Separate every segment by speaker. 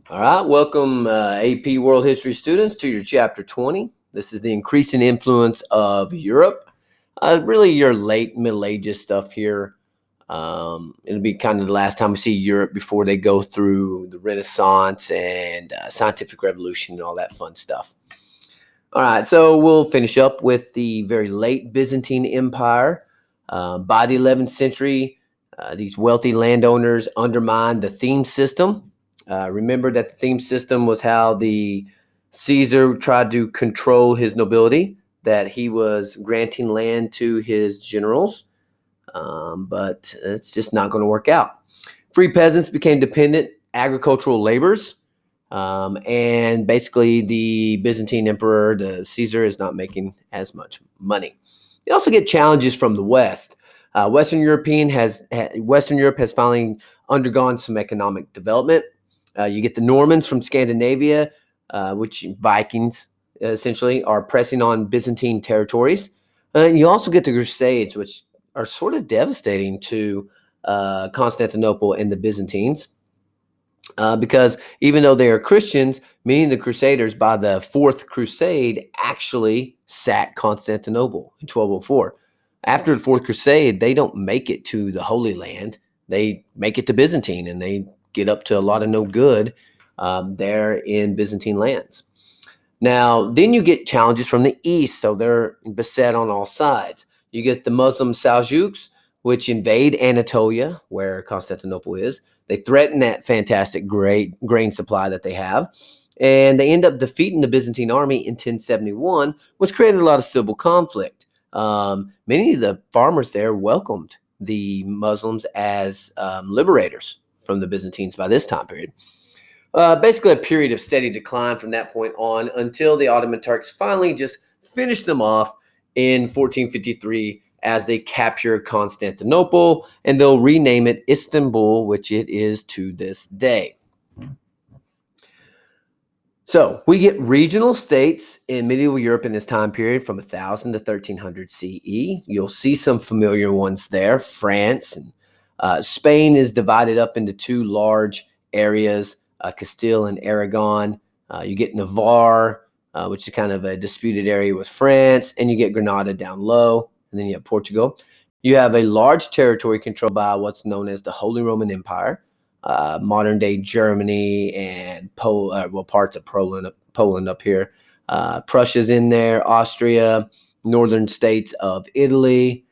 Speaker 1: All right, welcome AP World History students to your Chapter 20. This is the increasing influence of Europe. Really your late Middle Ages stuff here. It'll be kind of the last time we see Europe before they go through the Renaissance and scientific revolution and all that fun stuff. All right, so we'll finish up with the very late Byzantine Empire. By the 11th century, these wealthy landowners undermined the theme system. Remember that the theme system was how the Caesar tried to control his nobility, that he was granting land to his generals, but it's just not going to work out. Free peasants became dependent agricultural laborers, and basically the Byzantine emperor, the Caesar, is not making as much money. You also get challenges from the West. Western Europe has finally undergone some economic development. You get the Normans from Scandinavia, which Vikings essentially are pressing on Byzantine territories. And you also get the Crusades, which are sort of devastating to Constantinople and the Byzantines. Because even though they are Christians, many of the Crusaders by the Fourth Crusade actually sacked Constantinople in 1204. After the Fourth Crusade, they don't make it to the Holy Land. They make it to Byzantine, and they get up to a lot of no good there in Byzantine lands. Now, then you get challenges from the east, so they're beset on all sides. You get the Muslim Seljuks, which invade Anatolia, where Constantinople is. They threaten that fantastic grain supply that they have, and they end up defeating the Byzantine army in 1071, which created a lot of civil conflict. Many of the farmers there welcomed the Muslims as liberators from the Byzantines by this time period. Basically, a period of steady decline from that point on until the Ottoman Turks finally just finished them off in 1453 as they capture Constantinople, and they'll rename it Istanbul, which it is to this day. So we get regional states in medieval Europe in this time period from 1000 to 1300 CE. You'll see some familiar ones there. France and Spain is divided up into two large areas, Castile and Aragon. You get Navarre, which is kind of a disputed area with France, and you get Granada down low, and then you have Portugal. You have a large territory controlled by what's known as the Holy Roman Empire, modern-day Germany and parts of Poland up here. Prussia's in there, Austria, northern states of Italy.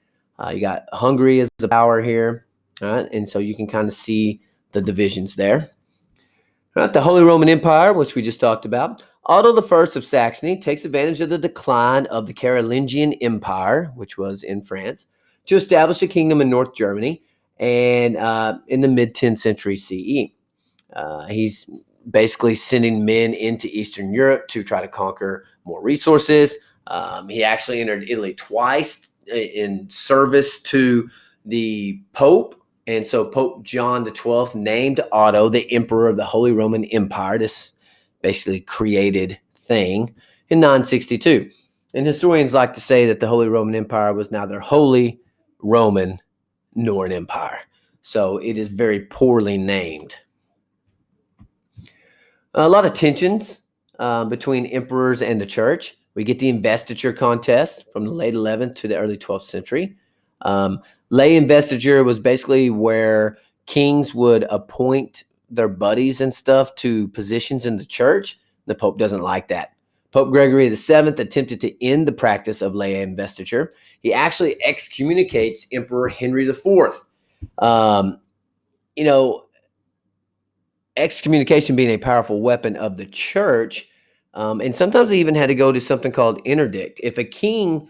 Speaker 1: You got Hungary as a power here, right? And so you can kind of see the divisions there. Right, the Holy Roman Empire, which we just talked about. Otto I of Saxony takes advantage of the decline of the Carolingian Empire, which was in France, to establish a kingdom in North Germany and in the mid-10th century CE. He's basically sending men into Eastern Europe to try to conquer more resources. He actually entered Italy twice in service to the Pope. And so Pope John XII named Otto the Emperor of the Holy Roman Empire, this basically created thing, in 962. And historians like to say that the Holy Roman Empire was neither Holy Roman nor an empire. So it is very poorly named. A lot of tensions between emperors and the church. We get the investiture contest from the late 11th to the early 12th century. Lay investiture was basically where kings would appoint their buddies and stuff to positions in the church. The Pope doesn't like that. Pope Gregory VII attempted to end the practice of lay investiture. He actually excommunicates Emperor Henry IV. Excommunication being a powerful weapon of the church, and sometimes they even had to go to something called interdict. If a king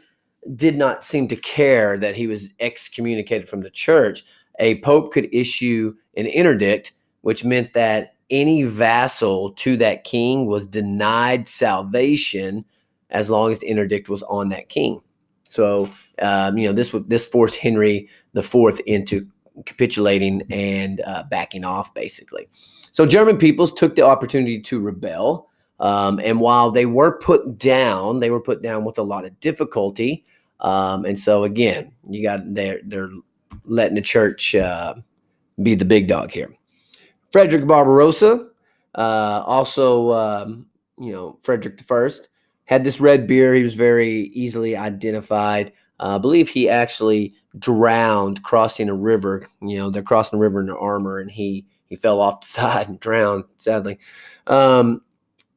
Speaker 1: did not seem to care that he was excommunicated from the church, a pope could issue an interdict, which meant that any vassal to that king was denied salvation as long as the interdict was on that king. So, this forced Henry IV into capitulating and backing off, basically. So German peoples took the opportunity to rebel. And while they were put down with a lot of difficulty. And so again, they're letting the church be the big dog here. Frederick Barbarossa Also, Frederick I had this red beard. He was very easily identified. I believe he actually drowned crossing a river. They're crossing a river in their armor, and he fell off the side and drowned, sadly. Um,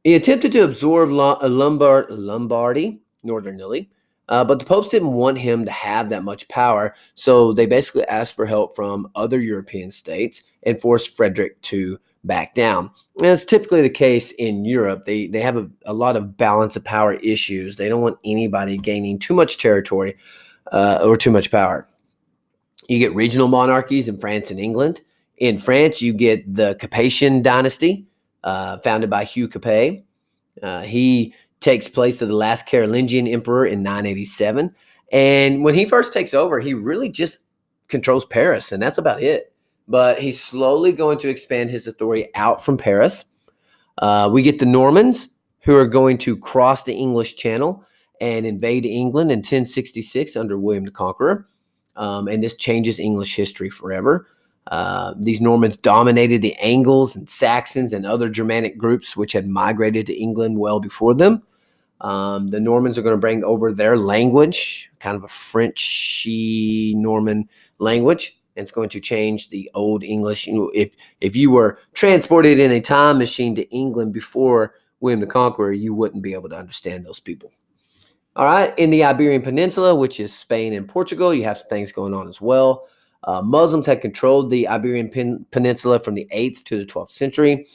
Speaker 1: he attempted to absorb Lombardy, northern Italy, but the popes didn't want him to have that much power, so they basically asked for help from other European states and forced Frederick to back down. And that's typically the case in Europe. They have a lot of balance of power issues. They don't want anybody gaining too much territory or too much power. You get regional monarchies in France and England. In France, you get the Capetian dynasty, founded by Hugh Capet. He takes place of the last Carolingian emperor in 987. And when he first takes over, he really just controls Paris, and that's about it. But he's slowly going to expand his authority out from Paris. We get the Normans, who are going to cross the English Channel and invade England in 1066 under William the Conqueror. And this changes English history forever. These Normans dominated the Angles and Saxons and other Germanic groups which had migrated to England well before them. The Normans are going to bring over their language, kind of a Frenchy Norman language, and it's going to change the Old English. If you were transported in a time machine to England before William the Conqueror, you wouldn't be able to understand those people. All right, in the Iberian Peninsula, which is Spain and Portugal, you have some things going on as well. Muslims had controlled the Iberian Peninsula from the 8th to the 12th century.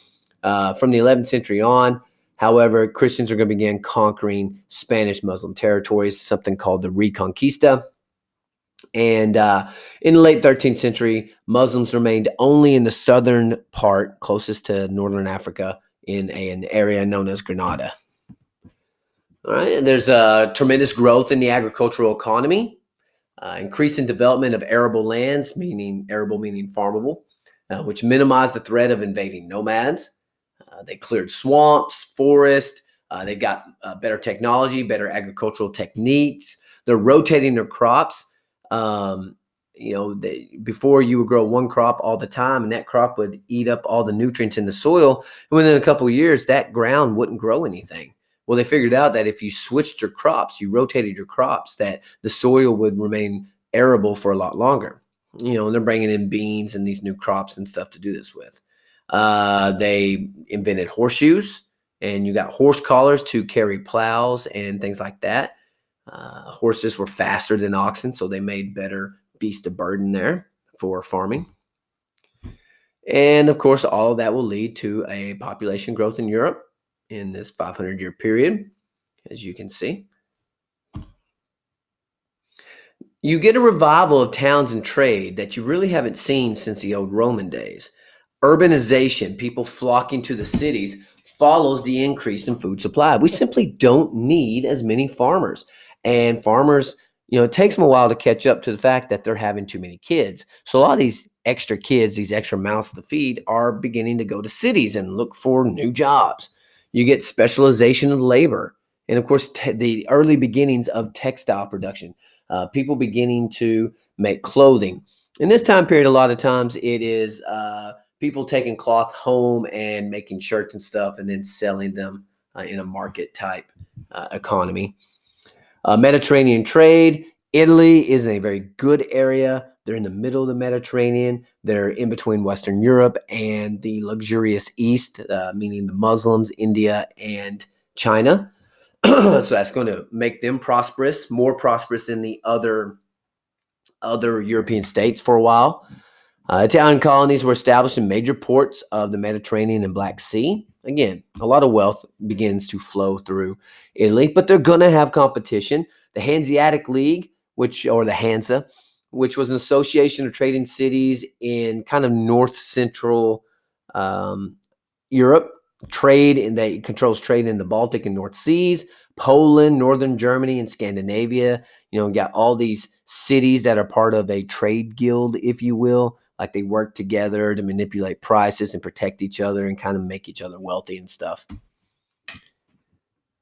Speaker 1: From the 11th century on, however, Christians are going to begin conquering Spanish Muslim territories, something called the Reconquista. And in the late 13th century, Muslims remained only in the southern part, closest to northern Africa, in an area known as Granada. All right, and there's tremendous growth in the agricultural economy, increasing development of arable lands, arable meaning farmable, which minimized the threat of invading nomads. They cleared swamps, forests. They've got better technology, better agricultural techniques. They're rotating their crops. Before you would grow one crop all the time, and that crop would eat up all the nutrients in the soil. And within a couple of years, that ground wouldn't grow anything. Well, they figured out that if you switched your crops, you rotated your crops, that the soil would remain arable for a lot longer. And they're bringing in beans and these new crops and stuff to do this with. They invented horseshoes, and you got horse collars to carry plows and things like that. Horses were faster than oxen, so they made better beast of burden there for farming. And of course, all of that will lead to a population growth in Europe in this 500-year period, as you can see. You get a revival of towns and trade that you really haven't seen since the old Roman days. Urbanization, people flocking to the cities, follows the increase in food supply. We simply don't need as many farmers. And farmers, it takes them a while to catch up to the fact that they're having too many kids. So a lot of these extra kids, these extra mouths to feed, are beginning to go to cities and look for new jobs. You get specialization of labor. And of course, the early beginnings of textile production, people beginning to make clothing. In this time period, a lot of times it is people taking cloth home and making shirts and stuff and then selling them in a market type economy. Mediterranean trade. Italy is in a very good area. They're in the middle of the Mediterranean. They're in between Western Europe and the luxurious East, meaning the Muslims, India, and China. So that's going to make them prosperous, more prosperous than the other European states for a while. Italian colonies were established in major ports of the Mediterranean and Black Sea. Again, a lot of wealth begins to flow through Italy, but they're going to have competition. The Hanseatic League, or the Hansa, which was an association of trading cities in kind of north central Europe, controls trade in the Baltic and North Seas, Poland, northern Germany, and Scandinavia. Got all these cities that are part of a trade guild, if you will. Like they work together to manipulate prices and protect each other and kind of make each other wealthy and stuff.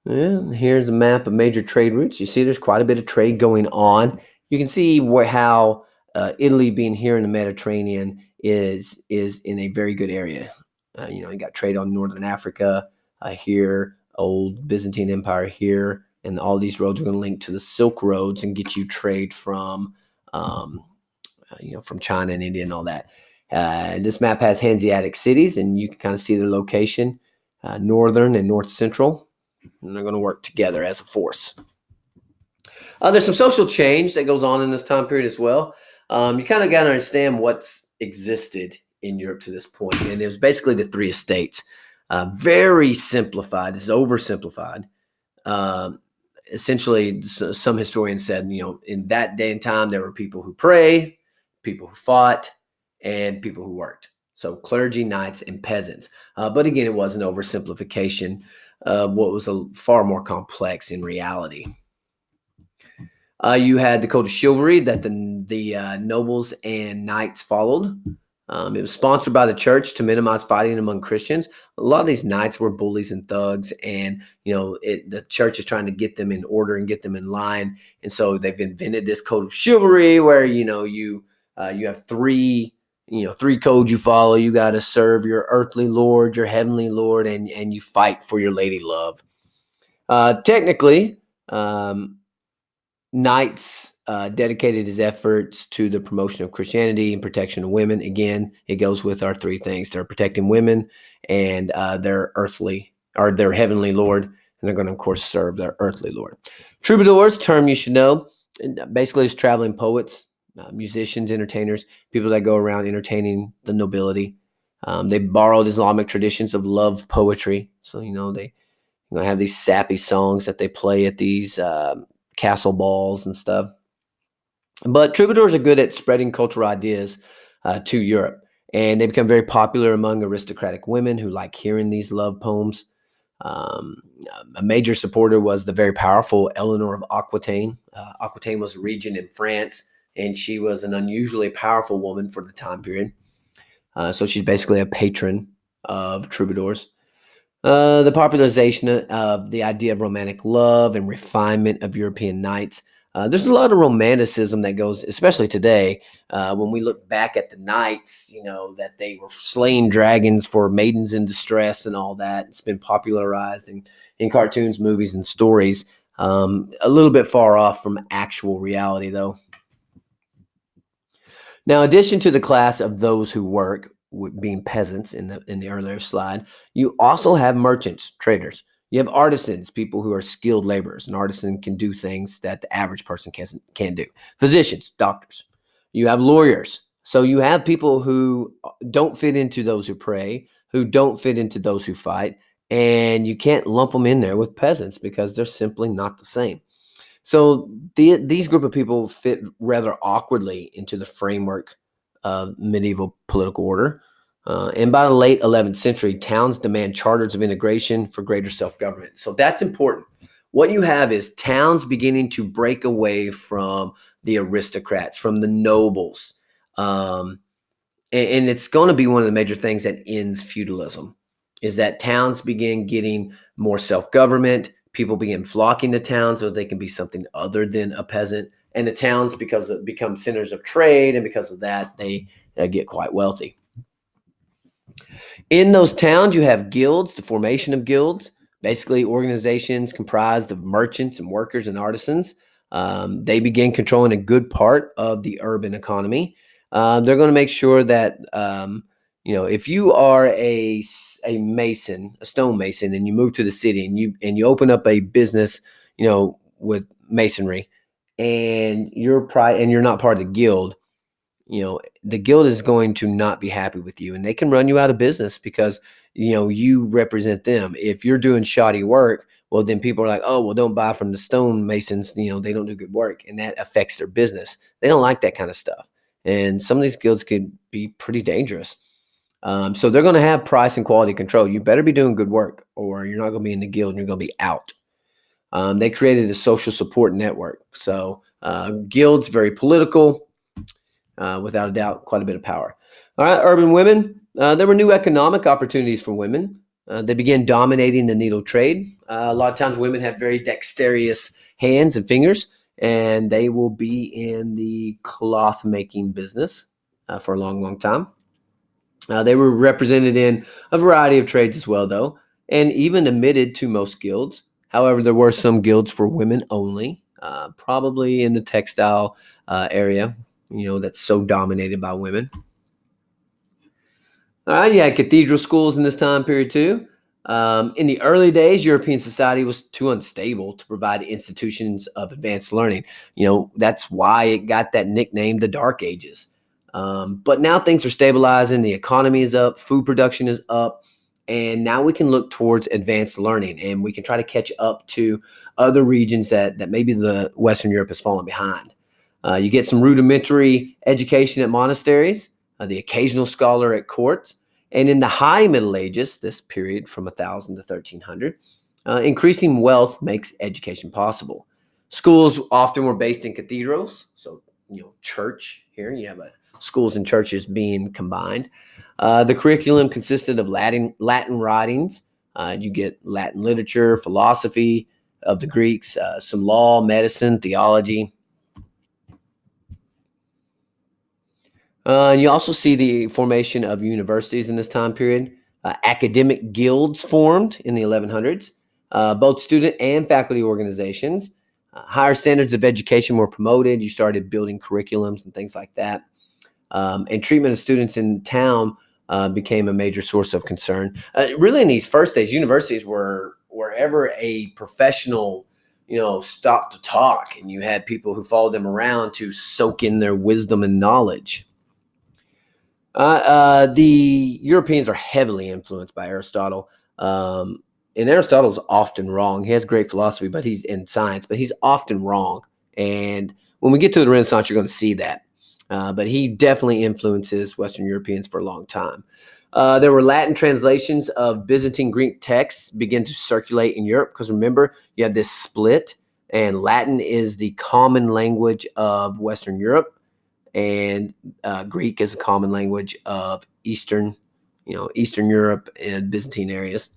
Speaker 1: And here's a map of major trade routes. You see there's quite a bit of trade going on. You can see how Italy, being here in the Mediterranean, is in a very good area. You got trade on Northern Africa here, old Byzantine Empire here, and all these roads are going to link to the Silk Roads and get you trade from, from China and India and all that. This map has Hanseatic cities, and you can kind of see their location, northern and north central, and they're going to work together as a force. There's some social change that goes on in this time period as well. You kind of got to understand what's existed in Europe to this point, and it was basically the three estates. Very simplified. This is oversimplified. Essentially, some historians said, in that day and time, there were people who pray, people who fought, and people who worked. So clergy, knights, and peasants. But again, it was an oversimplification of what was far more complex in reality. You had the code of chivalry that the nobles and knights followed. It was sponsored by the church to minimize fighting among Christians. A lot of these knights were bullies and thugs, and the church is trying to get them in order and get them in line. And so they've invented this code of chivalry where you have three codes you follow. You got to serve your earthly lord, your heavenly lord, and you fight for your lady love. Technically, Knights dedicated his efforts to the promotion of Christianity and protection of women. Again, it goes with our three things. They're protecting women and their heavenly Lord, and they're going to, of course, serve their earthly Lord. Troubadours, term you should know, basically is traveling poets, musicians, entertainers, people that go around entertaining the nobility. They borrowed Islamic traditions of love poetry. So, they have these sappy songs that they play at these castle balls and stuff. But troubadours are good at spreading cultural ideas to Europe, and they become very popular among aristocratic women who like hearing these love poems. A major supporter was the very powerful Eleanor of Aquitaine. Aquitaine was a region in France, and she was an unusually powerful woman for the time period. So she's basically a patron of troubadours. The popularization of the idea of romantic love and refinement of European knights. There's a lot of romanticism that goes, especially today, when we look back at the knights, that they were slaying dragons for maidens in distress and all that. It's been popularized in cartoons, movies, and stories. A little bit far off from actual reality, though. Now, in addition to the class of those who work, being peasants in the earlier slide, you also have merchants, traders. You have artisans, people who are skilled laborers. An artisan can do things that the average person can't do. Physicians, doctors. You have lawyers. So you have people who don't fit into those who pray, who don't fit into those who fight, and you can't lump them in there with peasants because they're simply not the same. So these group of people fit rather awkwardly into the framework of medieval political order. And by the late 11th century, towns demand charters of integration for greater self-government. So that's important. What you have is towns beginning to break away from the aristocrats, from the nobles. And it's going to be one of the major things that ends feudalism, is that towns begin getting more self-government. People begin flocking to towns so they can be something other than a peasant. And the towns, because it become centers of trade, and because of that, they get quite wealthy. In those towns, you have guilds, the formation of guilds, basically organizations comprised of merchants and workers and artisans. They begin controlling a good part of the urban economy. They're going to make sure that if you are a mason, a stonemason, and you move to the city and you open up a business, with masonry, and you're not part of the guild, the guild is going to not be happy with you, and they can run you out of business because you represent them. If you're doing shoddy work, well, then people are like, oh, well, don't buy from the stonemasons. They don't do good work, and that affects their business. They don't like that kind of stuff, and some of these guilds could be pretty dangerous. So they're going to have price and quality control. You better be doing good work, or you're not going to be in the guild and you're going to be out. They created a social support network. So guilds, very political, without a doubt, quite a bit of power. All right, urban women. There were new economic opportunities for women. They began dominating the needle trade. A lot of times women have very dexterous hands and fingers, and they will be in the cloth making business for a long, long time. They were represented in a variety of trades as well, though, and even admitted to most guilds. However, there were some guilds for women only, probably in the textile area, that's so dominated by women. All right, you had cathedral schools in this time period too. In the early days, European society was too unstable to provide institutions of advanced learning. That's why it got that nickname, the Dark Ages. But now things are stabilizing, the economy is up, food production is up, and now we can look towards advanced learning and we can try to catch up to other regions that maybe the Western Europe has fallen behind. You get some rudimentary education at monasteries, the occasional scholar at courts, and in the High Middle Ages, this period from 1000 to 1300, increasing wealth makes education possible. Schools often were based in cathedrals, so church here you have schools and churches being combined. The curriculum consisted of Latin writings. You get Latin literature, philosophy of the Greeks, some law, medicine, theology. You also see the formation of universities in this time period. Academic guilds formed in the 1100s, both student and faculty organizations. Higher standards of education were promoted. You started building curriculums and things like that. And treatment of students in town became a major source of concern. Really, in these first days, universities were wherever a professional stopped to talk, and you had people who followed them around to soak in their wisdom and knowledge. The Europeans are heavily influenced by Aristotle. And Aristotle's often wrong. He has great philosophy, but he's in science, but he's often wrong. And when we get to the Renaissance, you're going to see that. But he definitely influences Western Europeans for a long time. There were Latin translations of Byzantine Greek texts begin to circulate in Europe because remember, you have this split, and Latin is the common language of Western Europe, and Greek is a common language of Eastern Europe and Byzantine areas.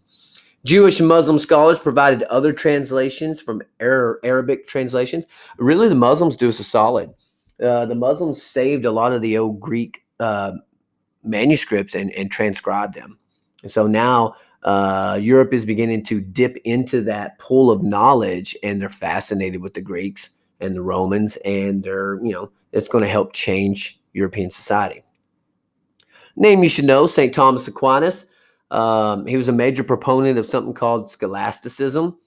Speaker 1: Jewish and Muslim scholars provided other translations from Arabic translations. Really, the Muslims do us a solid. The Muslims saved a lot of the old Greek manuscripts and transcribed them. And so now Europe is beginning to dip into that pool of knowledge, and they're fascinated with the Greeks and the Romans, and it's going to help change European society. Name you should know, St. Thomas Aquinas. He was a major proponent of something called scholasticism,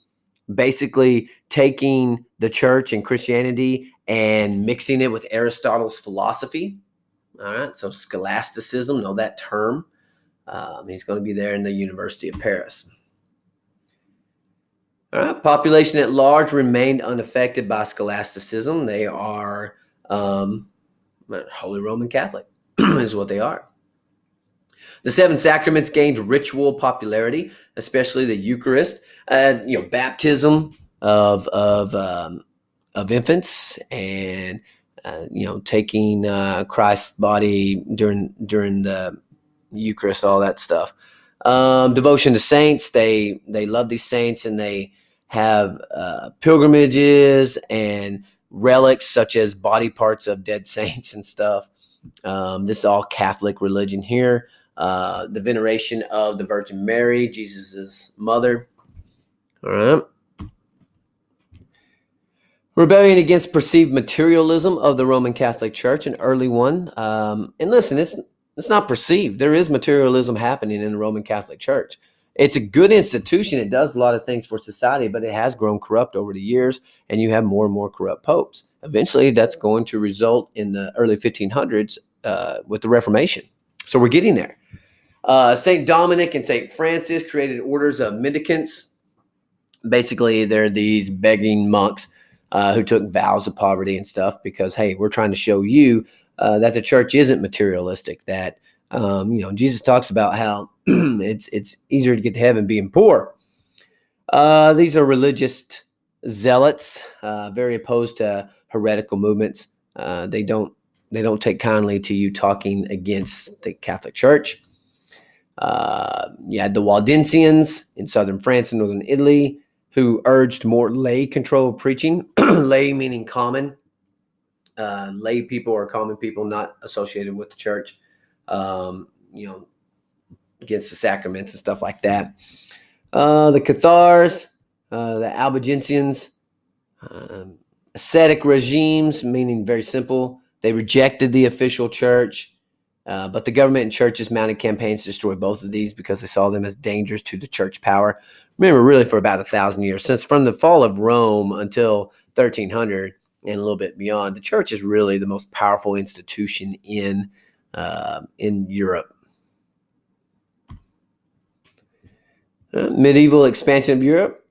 Speaker 1: basically taking the church and Christianity and mixing it with Aristotle's philosophy. All right, so scholasticism, know that term. He's going to be there in the University of Paris. All right, population at large remained unaffected by scholasticism. They are Holy Roman Catholic is what they are. The seven sacraments gained ritual popularity, especially the Eucharist, baptism of infants, and taking Christ's body during the Eucharist, all that stuff. Devotion to saints, they love these saints, and they have pilgrimages and relics such as body parts of dead saints and stuff. This is all Catholic religion here. The veneration of the Virgin Mary, Jesus's mother. All right. Rebellion against perceived materialism of the Roman Catholic Church, an early one. And listen, it's not perceived. There is materialism happening in the Roman Catholic Church. It's a good institution. It does a lot of things for society, but it has grown corrupt over the years, and you have more and more corrupt popes. Eventually, that's going to result in the early 1500s with the Reformation. So we're getting there. St. Dominic and St. Francis created orders of mendicants. Basically, they're these begging monks who took vows of poverty and stuff because, hey, we're trying to show you that the church isn't materialistic, that Jesus talks about how it's easier to get to heaven being poor. These are religious zealots, very opposed to heretical movements. They don't take kindly to you talking against the Catholic Church. You had the Waldensians in southern France and northern Italy, who urged more lay control of preaching. Lay meaning common. Lay people are common people not associated with the church. against the sacraments and stuff like that. The Cathars, the Albigensians, ascetic regimes, meaning very simple. They rejected the official church, but the government and churches mounted campaigns to destroy both of these because they saw them as dangers to the church power. Remember, really for about 1,000 years, since from the fall of Rome until 1300 and a little bit beyond, the church is really the most powerful institution in Europe. Medieval expansion of Europe.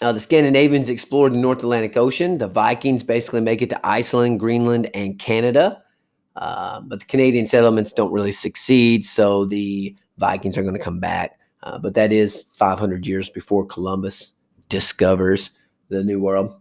Speaker 1: The Scandinavians explored the North Atlantic Ocean. The Vikings basically make it to Iceland, Greenland, and Canada. But the Canadian settlements don't really succeed, so the Vikings are going to come back. But that is 500 years before Columbus discovers the New World.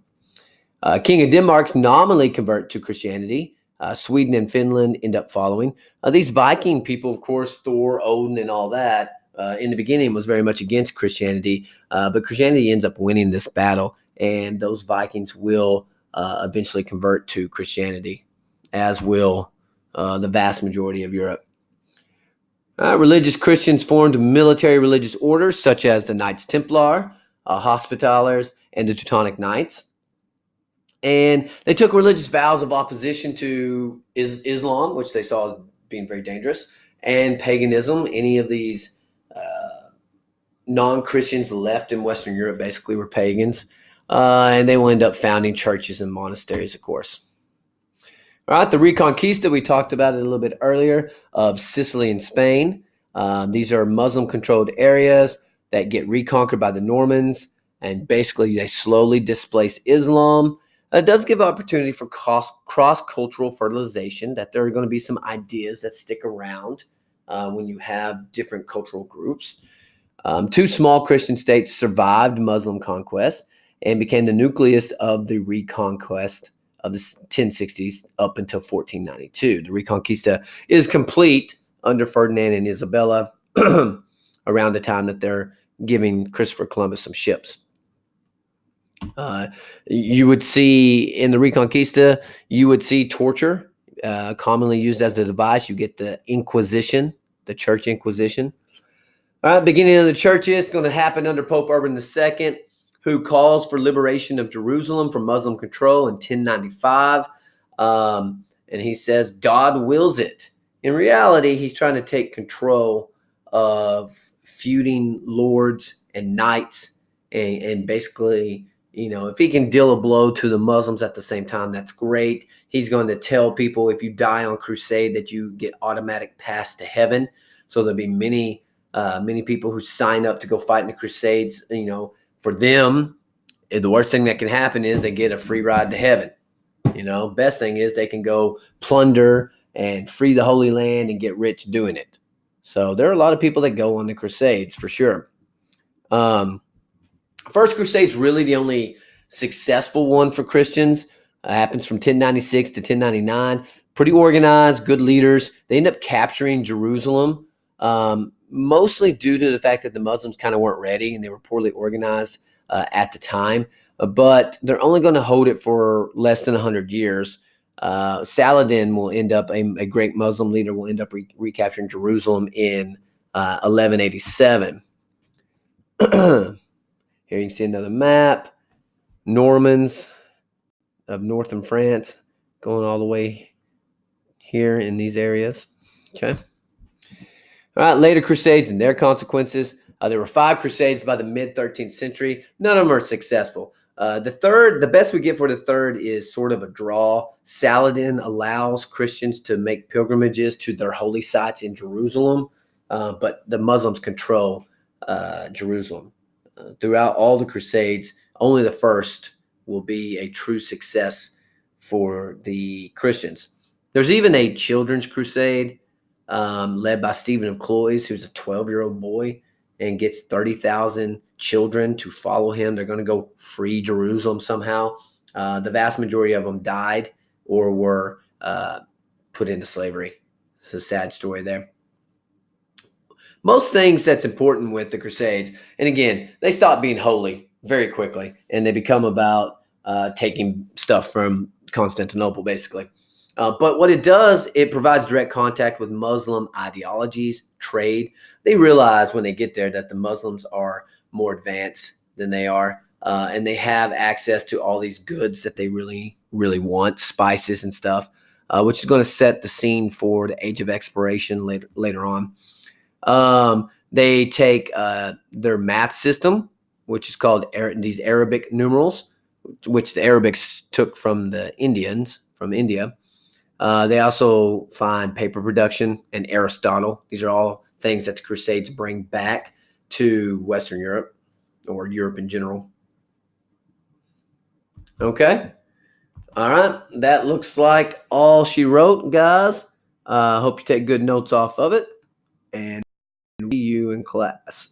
Speaker 1: King of Denmark's nominally convert to Christianity. Sweden and Finland end up following. These Viking people, of course, Thor, Odin, and all that, in the beginning was very much against Christianity, but Christianity ends up winning this battle, and those Vikings will eventually convert to Christianity, as will the vast majority of Europe. Religious Christians formed military religious orders such as the Knights Templar, Hospitallers, and the Teutonic Knights. And they took religious vows of opposition to Islam, which they saw as being very dangerous, and paganism. Any of these non-Christians left in Western Europe basically were pagans. And they will end up founding churches and monasteries, of course. All right, the Reconquista, we talked about it a little bit earlier, of Sicily and Spain. These are Muslim-controlled areas that get reconquered by the Normans, and basically they slowly displace Islam. It does give opportunity for cross-cultural fertilization, that there are going to be some ideas that stick around when you have different cultural groups. Two small Christian states survived Muslim conquest and became the nucleus of the reconquest of the 1060s up until 1492. The Reconquista is complete under Ferdinand and Isabella around the time that they're giving Christopher Columbus some ships. You would see in the Reconquista, you would see torture commonly used as a device. You get the Inquisition, the Church Inquisition. All right, beginning of the churches going to happen under Pope Urban II, who calls for liberation of Jerusalem from Muslim control in 1095. And he says God wills it. In reality, he's trying to take control of feuding lords and knights, and basically, you know, if he can deal a blow to the Muslims at the same time, that's great. He's going to tell people if you die on crusade that you get automatic pass to heaven. So there'll be many people who sign up to go fight in the Crusades. You know, for them, the worst thing that can happen is they get a free ride to heaven. You know, best thing is they can go plunder and free the Holy Land and get rich doing it. So there are a lot of people that go on the Crusades for sure. First Crusade's really the only successful one for Christians. Happens from 1096 to 1099. Pretty organized, good leaders. They end up capturing Jerusalem, mostly due to the fact that the Muslims kind of weren't ready and they were poorly organized at the time. But they're only going to hold it for less than 100 years. Saladin will end up, a great Muslim leader, will end up recapturing Jerusalem in 1187. Here you can see another map. Normans of northern France going all the way here in these areas. Okay. All right, later Crusades and their consequences. There were 5 Crusades by the mid-13th century. None of them are successful. The best we get for the third is sort of a draw. Saladin allows Christians to make pilgrimages to their holy sites in Jerusalem, but the Muslims control Jerusalem. Throughout all the Crusades, only the first will be a true success for the Christians. There's even a children's crusade led by Stephen of Cloyes, who's a 12-year-old boy, and gets 30,000 children to follow him. They're going to go free Jerusalem somehow. The vast majority of them died or were put into slavery. It's a sad story there. Most things that's important with the Crusades, and again, they stop being holy very quickly, and they become about taking stuff from Constantinople, basically. But what it does, it provides direct contact with Muslim ideologies, trade. they realize when they get there that the Muslims are more advanced than they are, and they have access to all these goods that they really, really want, spices and stuff, which is going to set the scene for the Age of Exploration later on. They take their math system, which is called these Arabic numerals, which the Arabics took from the Indians from India. They also find paper production and Aristotle. These are all things that the Crusades bring back to Western Europe or Europe in general. Okay. All right. That looks like all she wrote, guys. Hope you take good notes off of it. And see you in class.